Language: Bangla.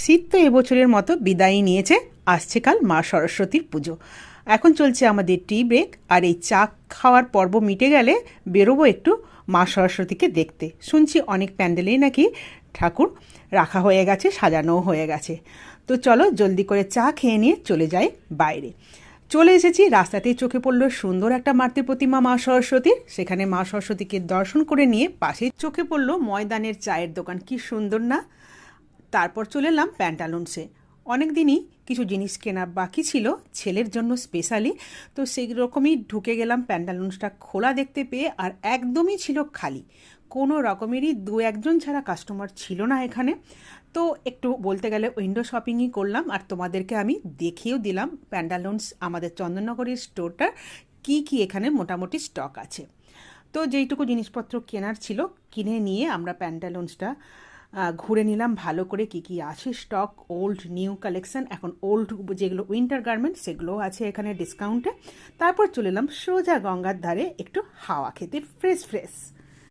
শীত তো এবছরের মতো বিদায় নিয়েছে, আসছে কাল মা সরস্বতীর পুজো। এখন চলছে আমাদের টি ব্রেক, আর এই চা খাওয়ার পর্ব মিটে গেলে বেরোবো একটু মা সরস্বতীকে দেখতে। শুনছি অনেক প্যান্ডেলেই নাকি ঠাকুর রাখা হয়ে গেছে, সাজানোও হয়ে গেছে। তো চলো জলদি করে চা খেয়ে নিয়ে চলে যাই বাইরে। চলে এসেছি, রাস্তাতেই চোখে পড়লো সুন্দর একটা মাতৃ প্রতিমা মা সরস্বতীর। সেখানে মা সরস্বতীকে দর্শন করে নিয়ে পাশে চোখে পড়লো ময়দানের চায়ের দোকান, কি সুন্দর না। তারপর চলে এলাম প্যান্টালুন্সে। অনেক দিনই কিছু জিনিস কেনা বাকি ছিল ছেলের জন্য স্পেশালি, তো সেই রকমই ঢুকে গেলাম। প্যান্টালুন্সটা খোলা দেখতে পেয়ে আর একদমই ছিল খালি, কোনো রকমেরই দু একজন ছাড়া কাস্টমার ছিল না এখানে। তো একটু বলতে গেলে উইন্ডো শপিংই করলাম, আর তোমাদেরকে আমি দেখিয়েও দিলাম প্যান্টালুন্স আমাদের চন্দননগরের স্টোরটার কি কি এখানে মোটামুটি স্টক আছে। তো যেইটুকু জিনিসপত্র কেনার ছিল কিনে নিয়ে আমরা প্যান্টালুন্সটা ঘুরে নিলাম ভালো করে, কি কি আছে স্টক, ওল্ড নিউ কালেকশন। এখন ওল্ড যেগুলো উইন্টার গার্মেন্ট সেগুলোও আছে এখানে ডিসকাউন্টে। তারপর চলে এলাম সোজা গঙ্গার ধারে একটু হাওয়া খেতে, ফ্রেশ ফ্রেশ।